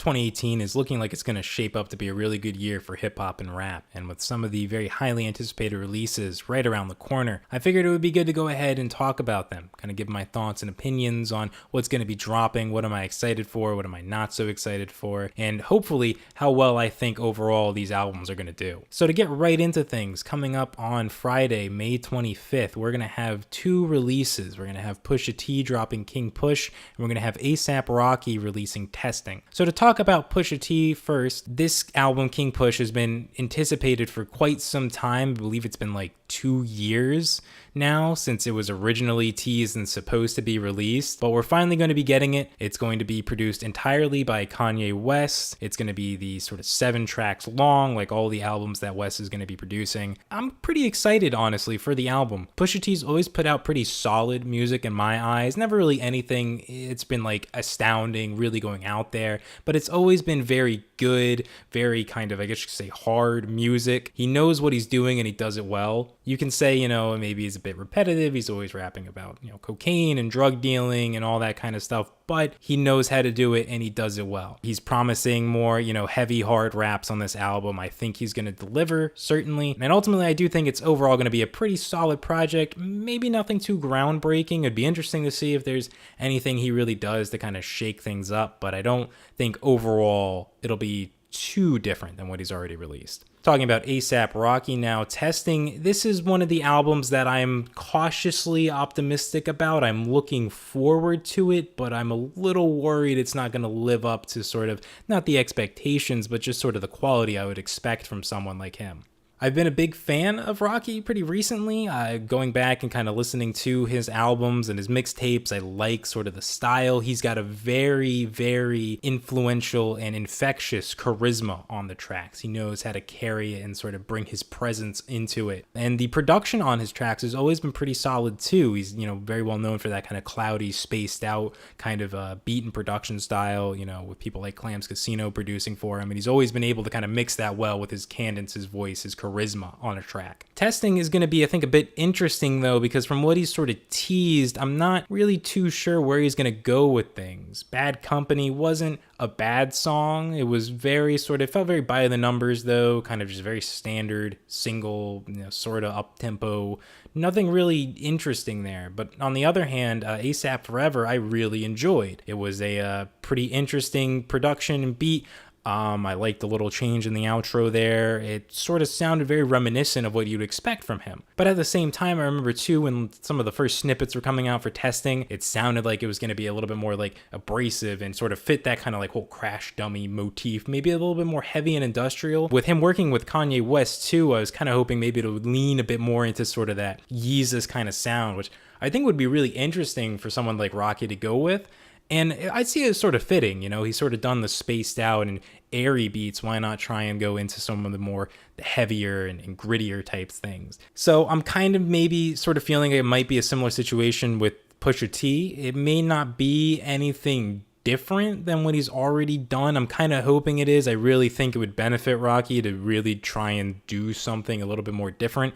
2018 is looking like it's going to shape up to be a really good year for hip hop and rap. And with some of the very highly anticipated releases right around the corner, I figured it would be good to go ahead and talk about them, kind of give my thoughts and opinions on what's going to be dropping, what am I excited for, what am I not so excited for, and hopefully how well I think overall these albums are going to do. So to get right into things, coming up on Friday, May 25th, we're going to have two releases. We're going to have Pusha T dropping King Push, and we're going to have A$AP Rocky releasing Testing. So to talk about Pusha T first, this album, King Push, has been anticipated for quite some time. I believe it's been like 2 years now since it was originally teased and supposed to be released, but we're finally going to be getting it. It's going to be produced entirely by Kanye West. It's going to be the sort of 7 tracks long, like all the albums that West is going to be producing. I'm pretty excited, honestly, for the album. Pusha T's always put out pretty solid music in my eyes. Never really anything it's been like astounding, really going out there, but it's always been very good, very kind of, I guess you could say, hard music. He knows what he's doing and he does it well. You can say, maybe he's a bit repetitive. He's always rapping about, cocaine and drug dealing and all that kind of stuff, but he knows how to do it and he does it well. He's promising more, heavy, hard raps on this album. I think he's going to deliver, certainly. And ultimately, I do think it's overall going to be a pretty solid project. Maybe nothing too groundbreaking. It'd be interesting to see if there's anything he really does to kind of shake things up, but I don't think overall it'll be too different than what he's already released. Talking about A$AP Rocky now, Testing, this is one of the albums that I'm cautiously optimistic about. I'm looking forward to it, but I'm a little worried it's not going to live up to sort of, not the expectations, but just sort of the quality I would expect from someone like him. I've been a big fan of Rocky pretty recently, going back and kind of listening to his albums and his mixtapes. I like sort of the style. He's got a very, very influential and infectious charisma on the tracks. He knows how to carry it and sort of bring his presence into it. And the production on his tracks has always been pretty solid too. He's, very well known for that kind of cloudy, spaced out kind of beat and production style, with people like Clams Casino producing for him. And he's always been able to kind of mix that well with his cadence, his voice, his charisma on a track. Testing is going to be, I think, a bit interesting though, because from what he's sort of teased, I'm not really too sure where he's going to go with things. Bad Company wasn't a bad song. It was very it felt very by the numbers though, kind of just very standard single, sort of up tempo. Nothing really interesting there. But on the other hand, A$AP Forever, I really enjoyed. It was a pretty interesting production and beat. I liked the little change in the outro there. It sort of sounded very reminiscent of what you'd expect from him. But at the same time, I remember too, when some of the first snippets were coming out for Testing, it sounded like it was going to be a little bit more like abrasive and sort of fit that kind of like whole Crash Dummy motif, maybe a little bit more heavy and industrial. With him working with Kanye West too, I was kind of hoping maybe it would lean a bit more into sort of that Yeezus kind of sound, which I think would be really interesting for someone like Rocky to go with. And I see it as sort of fitting, he's sort of done the spaced out and airy beats. Why not try and go into some of the heavier and grittier type things? So I'm kind of maybe sort of feeling it might be a similar situation with Pusha T. It may not be anything different than what he's already done. I'm kind of hoping it is. I really think it would benefit Rocky to really try and do something a little bit more different.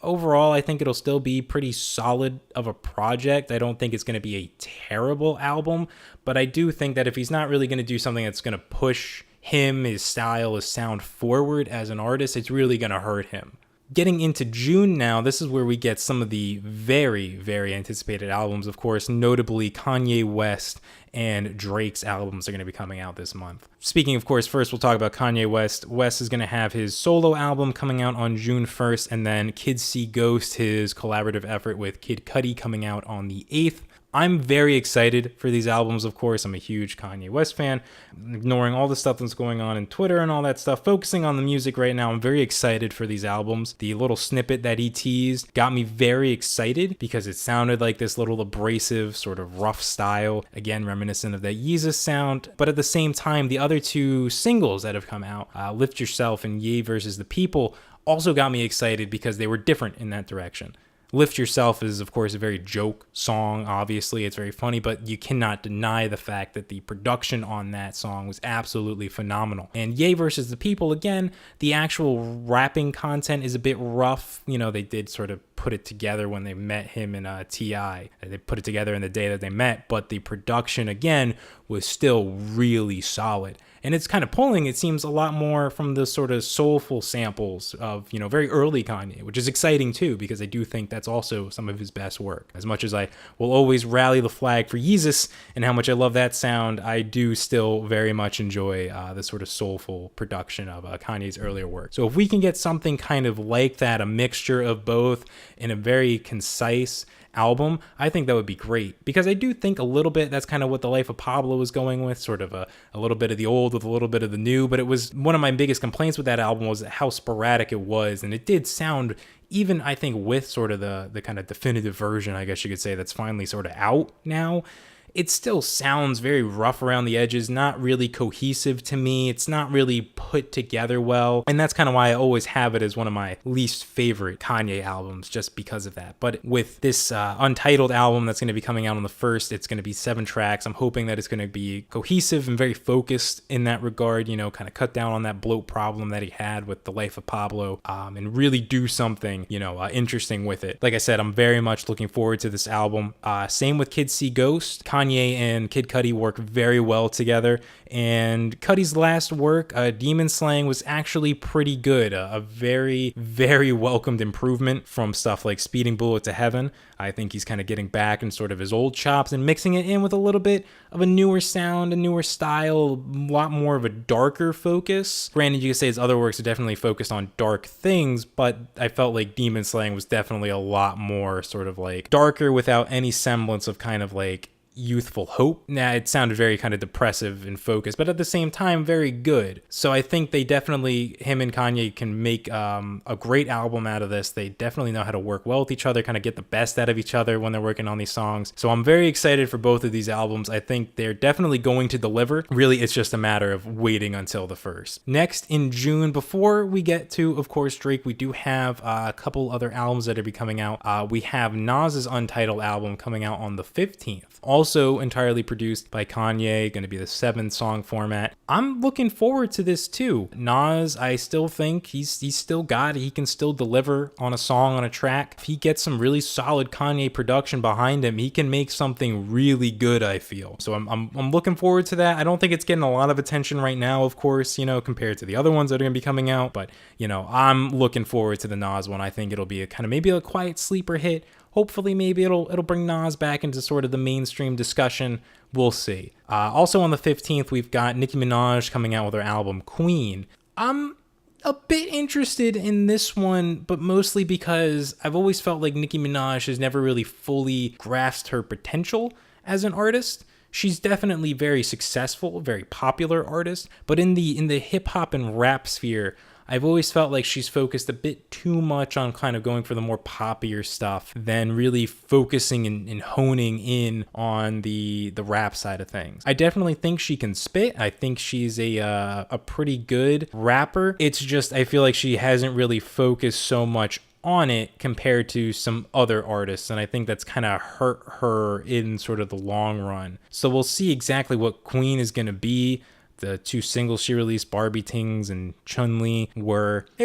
Overall, I think it'll still be pretty solid of a project. I don't think it's going to be a terrible album, but I do think that if he's not really going to do something that's going to push him, his style, his sound forward as an artist, it's really going to hurt him. Getting into June now, this is where we get some of the very, very anticipated albums, of course, notably Kanye West and Drake's albums are going to be coming out this month. Speaking, of course, first we'll talk about Kanye West. West is going to have his solo album coming out on June 1st, and then Kids See Ghost, his collaborative effort with Kid Cudi, coming out on the 8th. I'm very excited for these albums, of course. I'm a huge Kanye West fan. Ignoring all the stuff that's going on in Twitter and all that stuff, focusing on the music right now, I'm very excited for these albums. The little snippet that he teased got me very excited because it sounded like this little abrasive, sort of rough style, again, reminiscent of that Yeezus sound. But at the same time, the other two singles that have come out, Lift Yourself and Ye versus the People, also got me excited because they were different in that direction. Lift Yourself is, of course, a very joke song. Obviously, it's very funny, but you cannot deny the fact that the production on that song was absolutely phenomenal. And Ye versus the People, again, the actual rapping content is a bit rough. They did sort of put it together when they met him and T.I. They put it together in the day that they met, but the production, again, was still really solid. And it's kind of pulling, it seems, a lot more from the sort of soulful samples of, very early Kanye, which is exciting too, because I do think that's also some of his best work. As much as I will always rally the flag for Yeezus and how much I love that sound, I do still very much enjoy the sort of soulful production of Kanye's earlier work. So if we can get something kind of like that, a mixture of both in a very concise album, I think that would be great, because I do think a little bit that's kind of what The Life of Pablo was going with, sort of a little bit of the old with a little bit of the new. But it was one of my biggest complaints with that album was how sporadic it was, and it did sound, even I think with sort of the kind of definitive version, I guess you could say, that's finally sort of out now, it still sounds very rough around the edges, not really cohesive to me. It's not really put together well. And that's kind of why I always have it as one of my least favorite Kanye albums, just because of that. But with this Untitled album that's going to be coming out on the 1st, it's going to be 7 tracks. I'm hoping that it's going to be cohesive and very focused in that regard, kind of cut down on that bloat problem that he had with The Life of Pablo, and really do something, interesting with it. Like I said, I'm very much looking forward to this album. Same with Kids See Ghost. Kanye and Kid Cudi work very well together, and Cudi's last work, Demon Slang, was actually pretty good. A very, very welcomed improvement from stuff like Speeding Bullet to Heaven. I think he's kind of getting back in sort of his old chops and mixing it in with a little bit of a newer sound, a newer style, a lot more of a darker focus. Granted, you could say his other works are definitely focused on dark things, but I felt like Demon Slang was definitely a lot more sort of like darker without any semblance of kind of like youthful hope. It sounded very kind of depressive and focused, but at the same time very good. So I think they definitely, him and Kanye, can make a great album out of this. They definitely know how to work well with each other, kind of get the best out of each other when they're working on these songs. So I'm very excited for both of these albums. I think they're definitely going to deliver. Really, it's just a matter of waiting until the 1st. Next, in June, before we get to, of course, Drake, we do have a couple other albums that are be coming out. We have Nas's Untitled album coming out on the 15th. Also entirely produced by Kanye, going to be the 7-song format. I'm looking forward to this too. Nas, I still think he's still got it. He can still deliver on a song, on a track. If he gets some really solid Kanye production behind him, he can make something really good, I feel. So I'm looking forward to that. I don't think it's getting a lot of attention right now, of course, compared to the other ones that are going to be coming out. But, I'm looking forward to the Nas one. I think it'll be maybe a quiet sleeper hit. Hopefully, maybe it'll bring Nas back into sort of the mainstream discussion. We'll see. Also on the 15th, we've got Nicki Minaj coming out with her album Queen. I'm a bit interested in this one, but mostly because I've always felt like Nicki Minaj has never really fully grasped her potential as an artist. She's definitely very successful, very popular artist, but in the hip hop and rap sphere, I've always felt like she's focused a bit too much on kind of going for the more poppier stuff than really focusing and honing in on the rap side of things. I definitely think she can spit. I think she's a pretty good rapper. It's just I feel like she hasn't really focused so much on it compared to some other artists, and I think that's kind of hurt her in sort of the long run. So we'll see exactly what Queen is going to be. The 2 singles she released, Barbie Tings and Chun-Li, they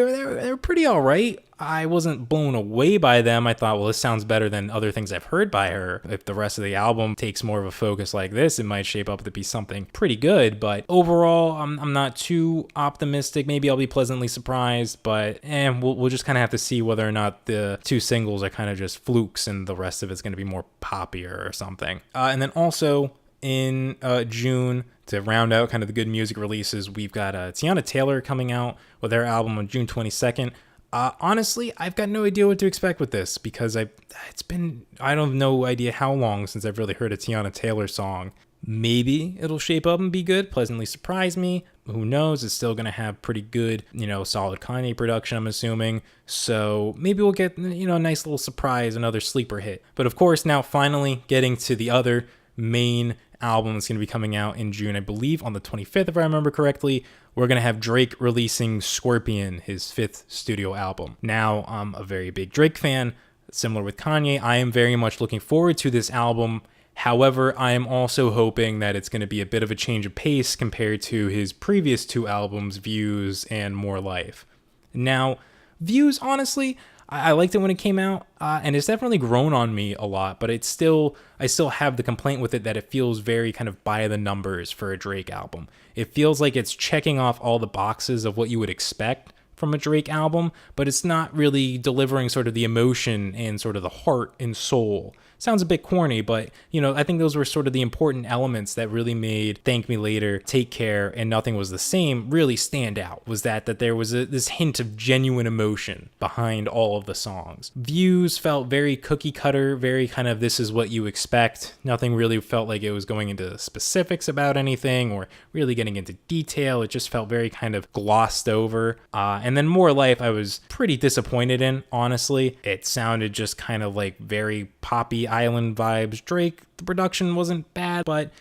were pretty all right. I wasn't blown away by them. I thought, well, this sounds better than other things I've heard by her. If the rest of the album takes more of a focus like this, it might shape up to be something pretty good. But overall, I'm not too optimistic. Maybe I'll be pleasantly surprised, but we'll just kind of have to see whether or not the 2 singles are kind of just flukes and the rest of it's going to be more poppier or something. And then also in June, to round out kind of the good music releases, we've got Teyana Taylor coming out with their album on June 22nd. Honestly, I've got no idea what to expect with this because it's been, I don't have no idea how long since I've really heard a Teyana Taylor song. Maybe it'll shape up and be good, pleasantly surprise me. Who knows? It's still going to have pretty good, solid Kanye production, I'm assuming. So maybe we'll get, a nice little surprise, another sleeper hit. But of course, now finally getting to the other main album that's going to be coming out in June, I believe on the 25th, if I remember correctly. We're going to have Drake releasing Scorpion, his 5th studio album. Now, I'm a very big Drake fan. Similar with Kanye, I am very much looking forward to this album. However, I am also hoping that it's going to be a bit of a change of pace compared to his previous 2 albums, Views and More Life. Now, Views, honestly, I liked it when it came out, and it's definitely grown on me a lot, but I still have the complaint with it that it feels very kind of by the numbers for a Drake album. It feels like it's checking off all the boxes of what you would expect from a Drake album, but it's not really delivering sort of the emotion and sort of the heart and soul. Sounds a bit corny, but, you know, I think those were sort of the important elements that really made Thank Me Later, Take Care, and Nothing Was the Same really stand out, was that there was this hint of genuine emotion behind all of the songs. Views felt very cookie cutter, very kind of this is what you expect. Nothing really felt like it was going into specifics about anything or really getting into detail. It just felt very kind of glossed over. And then More Life, I was pretty disappointed in, honestly. It sounded just kind of like very poppy island vibes. Drake, the production wasn't bad, but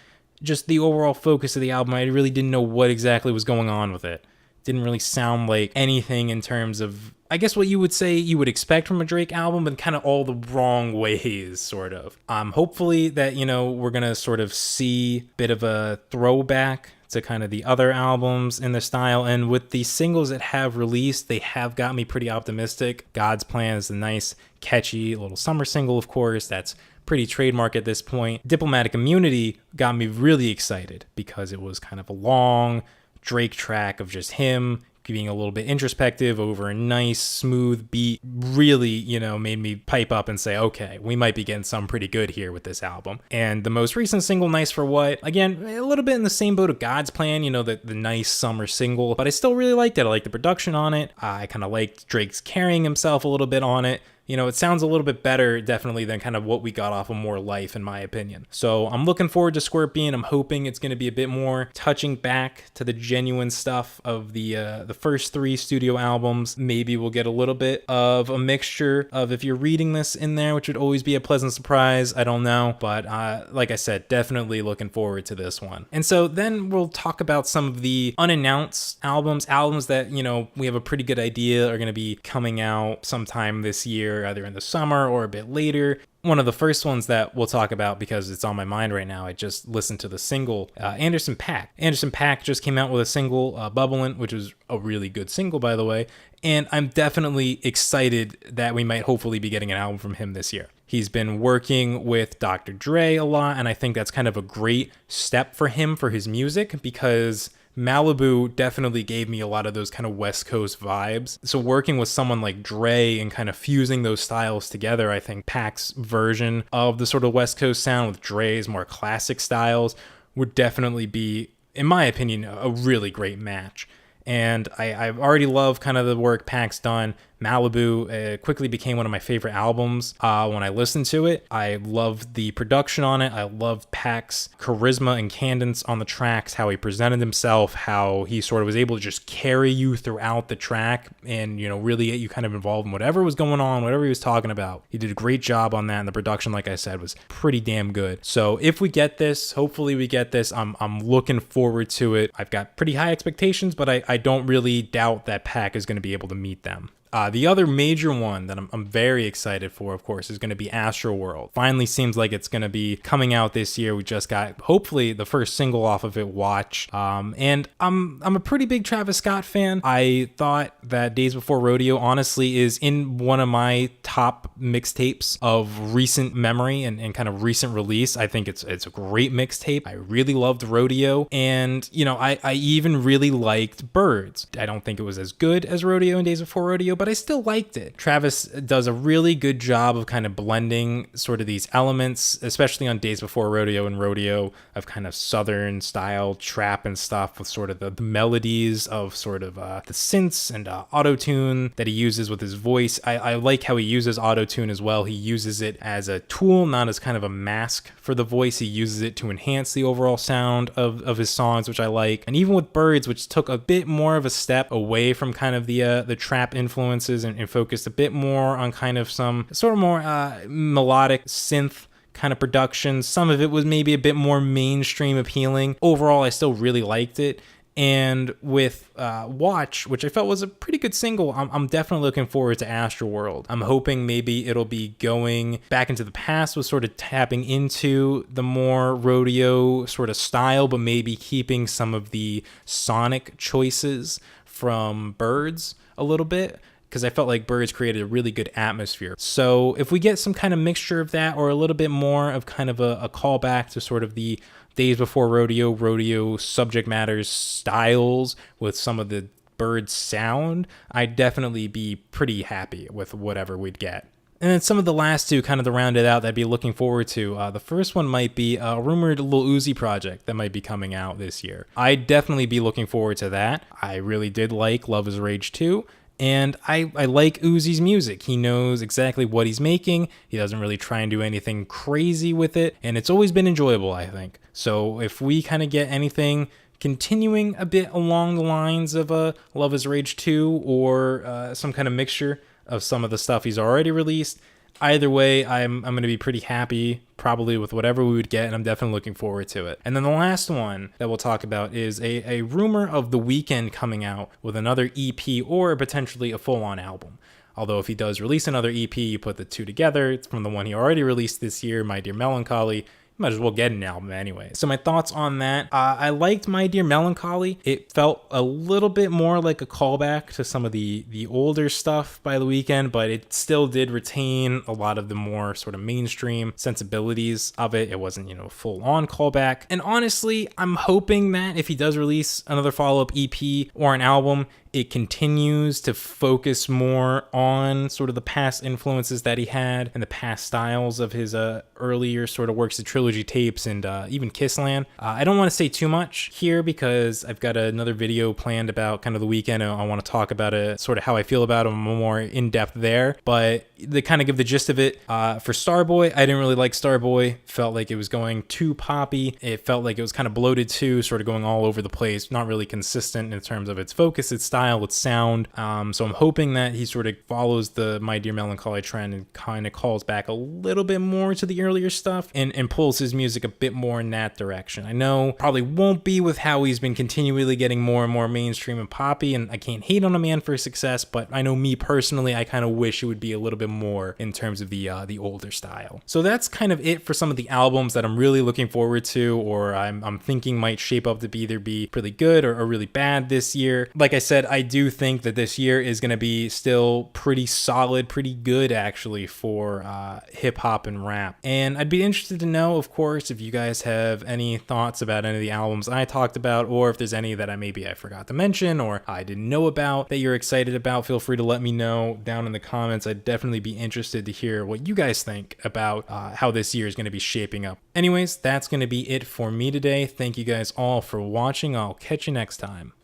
just the overall focus of the album, I really didn't know what exactly was going on with it. Didn't really sound like anything in terms of, I guess, what you would say you would expect from a Drake album, but kind of all the wrong ways, sort of. Hopefully that, you know, we're gonna sort of see a bit of a throwback to kind of the other albums in the style, and with the singles that have released, they have got me pretty optimistic. God's Plan is a nice, catchy little summer single, of course, that's pretty trademark at this point. Diplomatic Immunity got me really excited because it was kind of a long Drake track of just him being a little bit introspective over a nice, smooth beat. Really, you know, made me pipe up and say, okay, we might be getting some pretty good here with this album. And the most recent single, Nice for What, again, a little bit in the same boat of God's Plan, you know, the nice summer single, but I still really liked it. I liked the production on it. I kind of liked Drake's carrying himself a little bit on it. You know, it sounds a little bit better, definitely, than kind of what we got off of More Life, in my opinion. So I'm looking forward to Scorpion. I'm hoping it's going to be a bit more touching back to the genuine stuff of the first 3 studio albums. Maybe we'll get a little bit of a mixture of If You're Reading This in there, which would always be a pleasant surprise. I don't know. But like I said, definitely looking forward to this one. And so then we'll talk about some of the unannounced albums that, you know, we have a pretty good idea are going to be coming out sometime this year, either in the summer or a bit later. One of the first ones that we'll talk about, because it's on my mind right now, I just listened to the single, Anderson .Paak. Anderson .Paak just came out with a single, Bubblin', which was a really good single, by the way, and I'm definitely excited that we might hopefully be getting an album from him this year. He's been working with Dr. Dre a lot, and I think that's kind of a great step for him for his music, because Malibu definitely gave me a lot of those kind of West Coast vibes. So working with someone like Dre and kind of fusing those styles together, I think Paak's version of the sort of West Coast sound with Dre's more classic styles would definitely be, in my opinion, a really great match. And I already love kind of the work Paak's done. Malibu quickly became one of my favorite albums when I listened to it. I loved the production on it. I loved Paak's charisma and cadence on the tracks, how he presented himself, how he sort of was able to just carry you throughout the track and, you know, really get you kind of involved in whatever was going on, whatever he was talking about. He did a great job on that, and the production, like I said, was pretty damn good. So if we get this, hopefully we get this, I'm looking forward to it. I've got pretty high expectations, but I don't really doubt that Paak is going to be able to meet them. The other major one that I'm very excited for, of course, is going to be Astral World. Finally seems like it's going to be coming out this year. We just got, hopefully, the first single off of it, Watch. And I'm a pretty big Travis Scott fan. I thought that Days Before Rodeo, honestly, is in one of my top mixtapes of recent memory and kind of recent release. I think it's a great mixtape. I really loved Rodeo. And, you know, I even really liked Birds. I don't think it was as good as Rodeo and Days Before Rodeo, but I still liked it. Travis does a really good job of kind of blending sort of these elements, especially on Days Before Rodeo and Rodeo, of kind of Southern style trap and stuff with sort of the melodies of sort of the synths and auto-tune that he uses with his voice. I like how he uses auto-tune as well. He uses it as a tool, not as kind of a mask for the voice. He uses it to enhance the overall sound of his songs, which I like. And even with Birds, which took a bit more of a step away from kind of the trap influences and focused a bit more on kind of some sort of more melodic synth kind of production. Some of it was maybe a bit more mainstream appealing. Overall, I still really liked it. And with Watch, which I felt was a pretty good single, I'm definitely looking forward to Astroworld. I'm hoping maybe it'll be going back into the past with sort of tapping into the more rodeo sort of style, but maybe keeping some of the sonic choices from Birds a little bit. because I felt like Birds created a really good atmosphere. So if we get some kind of mixture of that, or a little bit more of kind of a callback to sort of the Days Before Rodeo subject matters styles with some of the Birds sound, I'd definitely be pretty happy with whatever we'd get. And then some of the last two, kind of to round it out, that I'd be looking forward to. The first one might be a rumored Lil Uzi project that might be coming out this year. I'd definitely be looking forward to that. I really did like Love is Rage 2. And I like Uzi's music. He knows exactly what he's making. He doesn't really try and do anything crazy with it. And it's always been enjoyable, I think. So if we kind of get anything continuing a bit along the lines of Love is Rage 2 or some kind of mixture of some of the stuff he's already released, either way, I'm going to be pretty happy probably with whatever we would get, and I'm definitely looking forward to it. And then the last one that we'll talk about is a rumor of The Weeknd coming out with another EP or potentially a full-on album. Although if he does release another EP, you put the two together, it's from the one he already released this year, My Dear Melancholy. Might as well get an album anyway. So my thoughts on that, I liked My Dear Melancholy. It felt a little bit more like a callback to some of the older stuff by The Weeknd, but it still did retain a lot of the more sort of mainstream sensibilities of it. It wasn't, a full-on callback. And honestly, I'm hoping that if he does release another follow-up EP or an album, it continues to focus more on sort of the past influences that he had and the past styles of his earlier sort of works, the trilogy tapes and even Kissland. I don't want to say too much here because I've got another video planned about kind of The Weeknd. I want to talk about it, sort of how I feel about him more in depth there. But to kind of give the gist of it, for Starboy, I didn't really like Starboy. Felt like it was going too poppy. It felt like it was kind of bloated too, sort of going all over the place, not really consistent in terms of its focus, its style, its sound. So I'm hoping that he sort of follows the My Dear Melancholy trend and kind of calls back a little bit more to the earlier stuff and pulls his music a bit more in that direction. I know probably won't be with how he's been continually getting more and more mainstream and poppy, and I can't hate on a man for success, but I know me personally, I kind of wish it would be a little bit more in terms of the older style. So that's kind of it for some of the albums that I'm really looking forward to, or I'm thinking might shape up to either be really good or really bad this year. Like I said, I do think that this year is going to be still pretty solid, pretty good actually for hip hop and rap. And I'd be interested to know, of course, if you guys have any thoughts about any of the albums I talked about, or if there's any that I forgot to mention or I didn't know about that you're excited about. Feel free to let me know down in the comments. I'd definitely be interested to hear what you guys think about how this year is going to be shaping up. Anyways, that's going to be it for me today. Thank you guys all for watching. I'll catch you next time.